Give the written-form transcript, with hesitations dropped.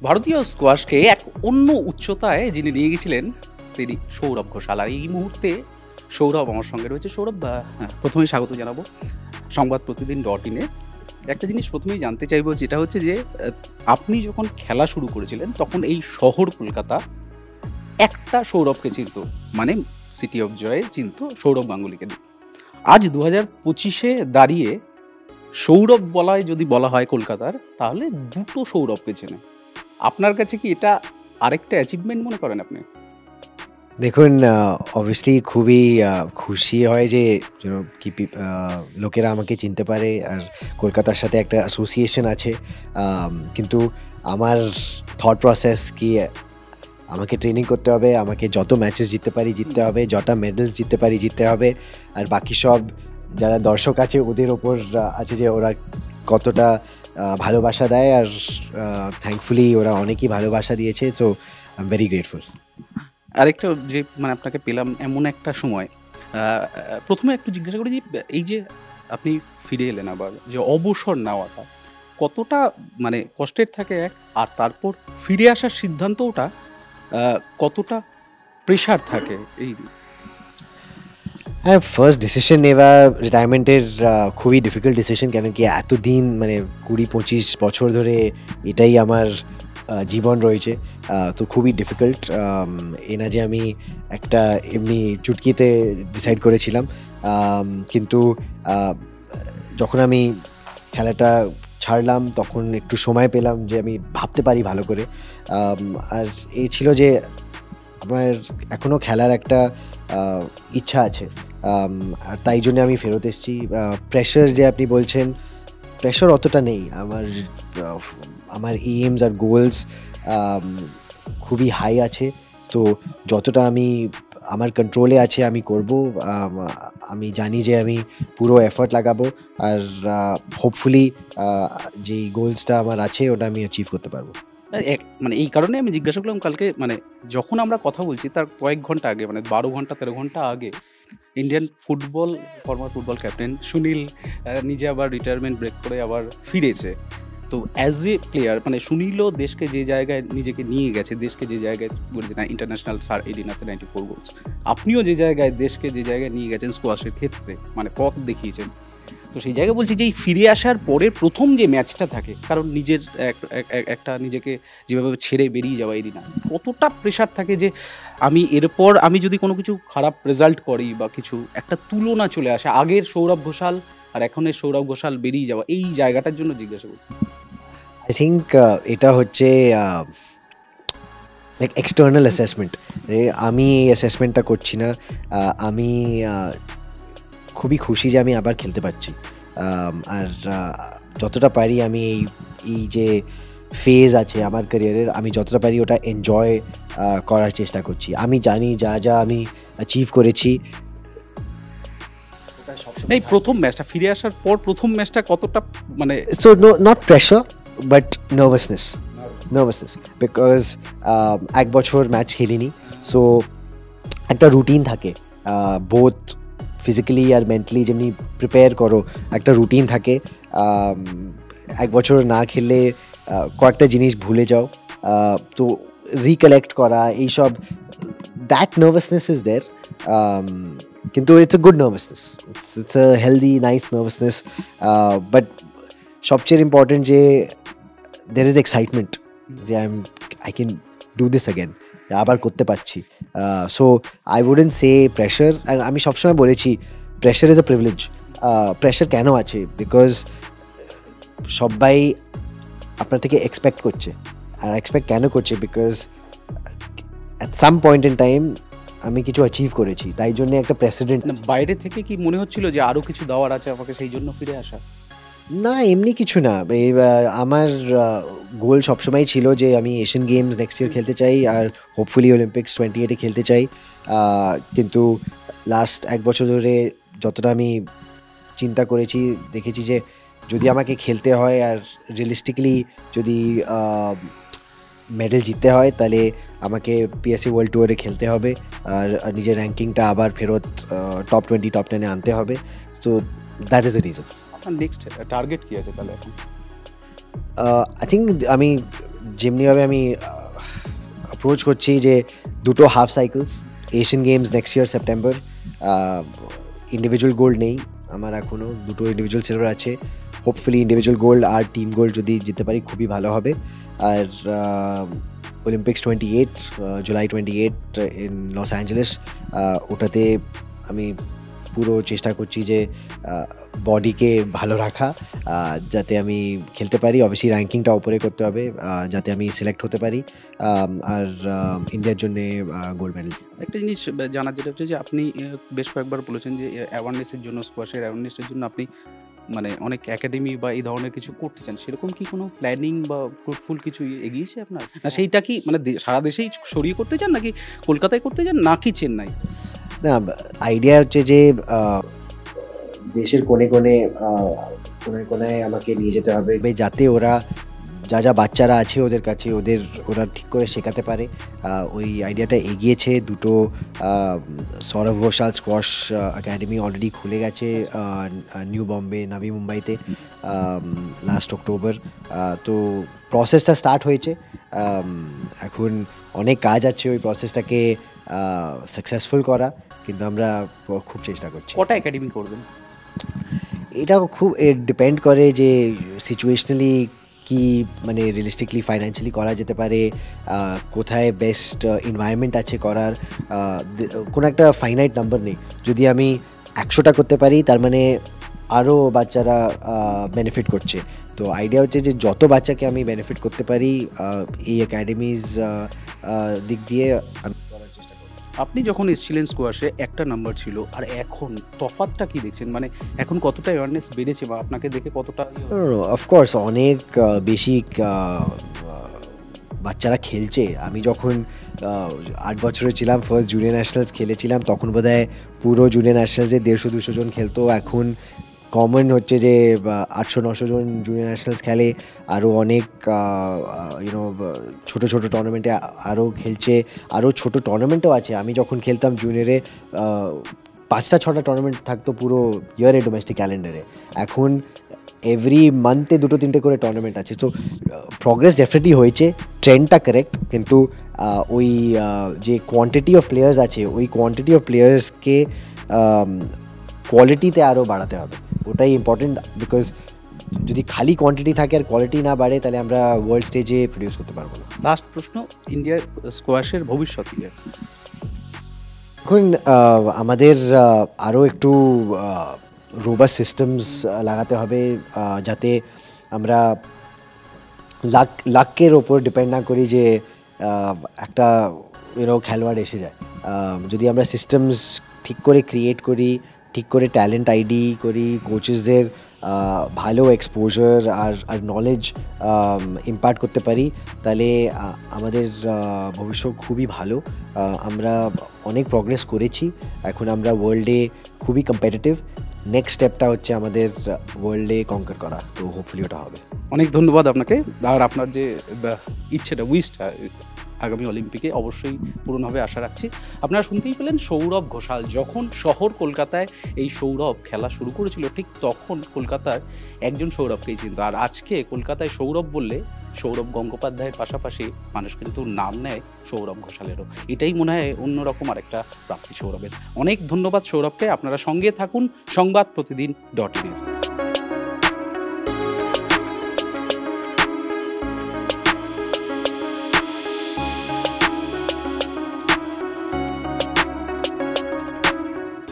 ভারতীয় স্কোয়াশকে এক অন্য উচ্চতায় যিনি নিয়ে গেছিলেন তিনি সৌরভ ঘোষাল। আর এই মুহূর্তে সৌরভ আমার সঙ্গে রয়েছে। সৌরভ, হ্যাঁ, প্রথমেই স্বাগত জানাবো সংবাদ প্রতিদিন .in-এ। একটা জিনিস প্রথমেই জানতে চাইবো, যেটা হচ্ছে যে আপনি যখন খেলা শুরু করেছিলেন তখন এই শহর কলকাতা একটা সৌরভকে চিনত, মানে সিটি অফ জয়ে চিনত সৌরভ গাঙ্গুলিকে। আজ 2025-এ দাঁড়িয়ে সৌরভ বলায় যদি বলা হয় কলকাতার, তাহলে দুটো সৌরভকে চেনে। আপনার কাছে কি এটা আরেকটা অ্যাচিভমেন্ট মনে করেন আপনি? দেখুন, অবভিয়াসলি খুবই খুশি হয় যে কি লোকেরা আমাকে চিনতে পারে, আর কলকাতার সাথে একটা অ্যাসোসিয়েশন আছে। কিন্তু আমার থট প্রসেস কি, আমাকে ট্রেনিং করতে হবে, আমাকে যত ম্যাচেস জিততে পারি জিততে হবে, যটা মেডেলস জিততে পারি জিততে হবে। আর বাকি সব যারা দর্শক আছে ওদের ওপর আছে যে ওরা কতটা ভালোবাসা দেয়, আর থ্যাঙ্কফুলি ওরা অনেকই ভালোবাসা দিয়েছে। So I am very grateful. আরেকটা যে মানে আপনাকে পেলাম এমন একটা সময়, প্রথমে একটু জিজ্ঞাসা করি যে এই যে আপনি ফিরে এলেন আবার, যে অবসর নেওয়াটা কতটা মানে কষ্টের থাকে এক, আর তারপর ফিরে আসার সিদ্ধান্তটা কতটা প্রেশার থাকে এই? হ্যাঁ, ফার্স্ট ডিসিশন নেওয়া রিটায়ারমেন্টের খুবই ডিফিকাল্ট ডিসিশন, কেন কি এতদিন মানে 20-25 বছর ধরে এটাই আমার জীবন রয়েছে। তো খুবই ডিফিকাল্ট, এ না যে আমি একটা এমনি চুটকিতে ডিসাইড করেছিলাম। কিন্তু যখন আমি খেলাটা ছাড়লাম তখন একটু সময় পেলাম যে আমি ভাবতে পারি ভালো করে। আর এই ছিল যে আমার এখনও খেলার একটা ইচ্ছা আছে, আর তাই জন্য আমি ফেরত এসেছি। প্রেশার যে আপনি বলছেন, প্রেশার অতটা নেই। আমার এইমস আর গোলস খুবই হাই আছে। তো যতটা আমার কন্ট্রোলে আছে আমি করব। আমি জানি যে আমি পুরো এফর্ট লাগাবো, আর হোপফুলি যেই গোলসটা আমার আছে ওটা আমি অ্যাচিভ করতে পারবো। মানে এই কারণে আমি জিজ্ঞাসা করলাম, কালকে মানে যখন আমরা কথা বলছি তার কয়েক ঘন্টা আগে, মানে 12 ঘন্টা 13 ঘন্টা আগে Indian former football captain Sunil নিজে আবার রিটায়ারমেন্ট ব্রেক করে আবার ফিরেছে। তো অ্যাজ এ প্লেয়ার, মানে সুনীলও দেশকে যে জায়গায় নিজেকে নিয়ে গেছে, দেশকে যে জায়গায় বলছে না ইন্টারন্যাশনাল সার এরিনাতে 94 গোলস, আপনিও যে জায়গায় দেশকে যে জায়গায় নিয়ে গেছেন স্কোয়াশের ক্ষেত্রে, মানে পথ দেখিয়েছেন। তো সেই জায়গায় বলছি যে এই ফিরে আসার পরে প্রথম যে ম্যাচটা থাকে, কারণ নিজের একটা নিজেকে যেভাবে ছেড়ে বেরিয়ে যাওয়া এরিনা, কতটা প্রেশার থাকে যে আমি এরপর আমি যদি কোনো কিছু খারাপ রেজাল্ট করি বা কিছু, একটা তুলনা চলে আসে আগের সৌরভ ঘোষাল আর এখনের সৌরভ ঘোষাল বেরিয়ে যাওয়া, এই জায়গাটার জন্য জিজ্ঞাসা করি। আই থিঙ্ক এটা হচ্ছে লাইক এক্সটার্নাল অ্যাসেসমেন্ট। আমি এই অ্যাসেসমেন্টটা করছি না। আমি খুবই খুশি যে আমি আবার খেলতে পারছি, আর যতটা পারি আমি এই যে ফেজ আছে আমার ক্যারিয়ারের, আমি যতটা পারি ওটা এনজয় করার চেষ্টা করছি। আমি জানি যা যা আমি অ্যাচিভ করেছি। এই প্রথম ম্যাচটা ফিরে আসার পর প্রথম ম্যাচটা কতটা মানে, so not pressure but nervousness, because 1 বছর ম্যাচ খেলিনি। সো একটা রুটিন থাকে, বোথ ফিজিক্যালি আর মেন্টালি যেমনি প্রিপেয়ার করো, একটা রুটিন থাকে। 1 বছর না খেললে কয়েকটা জিনিস ভুলে যাও, তো রিকালেক্ট করা এইসব, দ্যাট নার্ভাসনেস ইজ দেয়ার। কিন্তু it's a good nervousness, it's a healthy nice nervousness. But সবচেয়ে ইম্পর্টেন্ট যে there is excitement যে I can do this again, আবার করতে পারছি। So I wouldn't say pressure. আর আমি সবসময় বলেছি pressure is a privilege. Pressure কেন আছে? বিকজ সবাই আপনার থেকে এক্সপেক্ট করছে, আর এক্সপেক্ট কেন করছে? Because at some point in time আমি কিছু অ্যাচিভ করেছি, তাই জন্য একটা প্রেসিডেন্ট। বাইরে থেকে কি মনে হচ্ছিল যে আরো কিছু দেওয়ার আছে আমাকে, সেই জন্য ফিরে আসা? না, এমনি কিছু না। আমার গোল সবসময় ছিল যে আমি এশিয়ান গেমস নেক্সট ইয়ার খেলতে চাই, আর হোপফুলি অলিম্পিক্স 28-এ খেলতে চাই। কিন্তু লাস্ট 1 বছর ধরে যতটা আমি চিন্তা করেছি, দেখেছি যে যদি আমাকে খেলতে হয় আর রিয়েলিস্টিকলি যদি মেডেল জিততে হয়, তাহলে আমাকে পিএসসি ওয়ার্ল্ড ট্যুরে খেলতে হবে, আর নিজের র্যাঙ্কিংটা আবার ফেরত টপ 20 টপ 10-এ আনতে হবে। So that is the reason. Next target কি আছে তাহলে এখন? আই থিঙ্ক আমি যেমনিভাবে আমি অ্যাপ্রোচ করছি যে দুটো half cycles, Asian games next year September, individual gold নেই আমার এখনও, দুটো ইন্ডিভিজুয়াল সিলভার আছে, হোপফুলি ইন্ডিভিজুয়াল গোল্ড আর টিম গোল্ড যদি জিততে পারি খুবই ভালো হবে। আর Olympics 28 July 28 in Los Angeles, ওটাতে আমি পুরো চেষ্টা করছি যে বডিকে ভালো রাখা, যাতে আমি খেলতে পারি। অবশ্যই র্যাঙ্কিংটা উপরে করতে হবে যাতে আমি সিলেক্ট হতে পারি আর ইন্ডিয়ার জন্যে গোল্ড মেডেল। একটা জিনিস জানার যেটা হচ্ছে যে আপনি বেশ কয়েকবার বলেছেন যে অ্যাওয়ারনেসের জন্য, স্কোয়াশের অ্যাওয়ারনেসের জন্য আপনি মানে অনেক একাডেমি বা এই ধরনের কিছু করতে চান, সেরকম কি কোনো প্ল্যানিং বা ফ্রুটফুল কিছু এগিয়েছে আপনার? না সেইটা কি মানে সারা দেশেই ছড়িয়ে করতে চান, নাকি কলকাতায় করতে চান, নাকি চেন্নাই? না, আইডিয়া হচ্ছে যে দেশের কোণে কোণে কোনায় আমাকে নিয়ে যেতে হবে যাতে ওরা যা বাচ্চারা আছে ওদের কাছে ওরা ঠিক করে শেখাতে পারে। ওই আইডিয়াটা এগিয়েছে। দুটো Sourav Ghoshal squash academy already খুলে গেছে নিউ বম্বে, নাভি মুম্বাইতে লাস্ট অক্টোবর। তো প্রসেসটা স্টার্ট হয়েছে, এখন অনেক কাজ আছে ওই প্রসেসটাকে সাকসেসফুল করা, কিন্তু আমরা খুব চেষ্টা করছি। কটা একাডেমি করবেন? এটা খুব ডিপেন্ড করে যে সিচুয়েশনালি কি মানে রিয়েলিস্টিকলি ফাইন্যান্সিয়ালি করা যেতে পারে, কোথায় বেস্ট এনভায়রনমেন্ট আছে করার, কোনো একটা ফাইনাইট নাম্বার নেই। যদি আমি 100টা করতে পারি তার মানে আরও বাচ্চারা বেনিফিট করছে। তো আইডিয়া হচ্ছে যে যত বাচ্চাকে আমি বেনিফিট করতে পারি এই একাডেমিজ দিক দিয়ে আমি করার চেষ্টা করি। আপনি যখন এসেছিলেন স্কোয়াশে একটা নাম্বার ছিল, আর এখন তফাৎটা কি দেখছেন? মানে এখন কতটা অ্যাওয়ারনেস বেড়েছে বা আপনাকে দেখে কতটা? অফকোর্স অনেক বেশি বাচ্চারা খেলছে। আমি যখন 8 বছরের ছিলাম, ফার্স্ট জুনিয়র ন্যাশনালস খেলেছিলাম, তখন বোধহয় পুরো জুনিয়র ন্যাশনালসে 150-200 জন খেলতো। এখন কমন হচ্ছে যে 800-900 জন জুনিয়র ন্যাশনালস খেলে, আরও অনেক ছোটো ছোটো টুর্নামেন্টে আরও খেলছে, আরও ছোটো টুর্নামেন্টও আছে। আমি যখন খেলতাম জুনিয়রে 5টা-6টা টুর্নামেন্ট থাকতো পুরো ইয়ারে ডোমেস্টিক ক্যালেন্ডারে। এখন এভরি মান্থে 2-3টে করে টুর্নামেন্ট আছে। তো প্রগ্রেস ডেফিনেটলি হয়েছে, ট্রেন্ডটা কারেক্ট, কিন্তু ওই যে কোয়ান্টিটি অফ প্লেয়ার্স আছে ওই কোয়ান্টিটি অফ প্লেয়ার্সকে কোয়ালিটিতে আরও বাড়াতে হবে, ওটাই ইম্পর্টেন্ট। বিকজ যদি খালি কোয়ান্টিটি থাকে আর কোয়ালিটি না বাড়ে তাহলে আমরা ওয়ার্ল্ড স্টেজে প্রডিউস করতে পারবো না। লাস্ট প্রশ্ন, ইন্ডিয়ার স্কোয়াশের ভবিষ্যৎ কি? এখন আমাদের আরও একটু রোবাস্ট সিস্টেমস লাগাতে হবে যাতে আমরা লাকের ওপর ডিপেন্ড না করি যে একটা খেলোয়াড় এসে যায়। যদি আমরা সিস্টেমস ঠিক করে ক্রিয়েট করি, ঠিক করে ট্যালেন্ট আইডি করি, কোচেসদের ভালো এক্সপোজার আর নলেজ ইম্পার্ট করতে পারি, তাহলে আমাদের ভবিষ্যৎ খুবই ভালো। আমরা অনেক প্রগ্রেস করেছি, এখন আমরা ওয়ার্ল্ডে খুবই কম্পিটিটিভ। নেক্সট স্টেপটা হচ্ছে আমাদের ওয়ার্ল্ডে কনকার করা, তো হোপফুলি ওটা হবে। অনেক ধন্যবাদ আপনাকে, আর আপনার যে ইচ্ছেটা, উইশটা আগামী অলিম্পিকে অবশ্যই পূরণ হবে আশা রাখছি। আপনারা শুনতেই পেলেন সৌরভ ঘোষাল। যখন শহর কলকাতায় এই সৌরভ খেলা শুরু করেছিল, ঠিক তখন কলকাতার একজন সৌরভকেই চিনত। আর আজকে কলকাতায় সৌরভ বললে সৌরভ গঙ্গোপাধ্যায়ের পাশাপাশি মানুষ কিন্তু নাম নেয় সৌরভ ঘোষালেরও। এটাই মনে হয় অন্যরকম আরেকটা প্রাপ্তি সৌরভের। অনেক ধন্যবাদ সৌরভকে। আপনারা সঙ্গে থাকুন সংবাদ প্রতিদিন .in।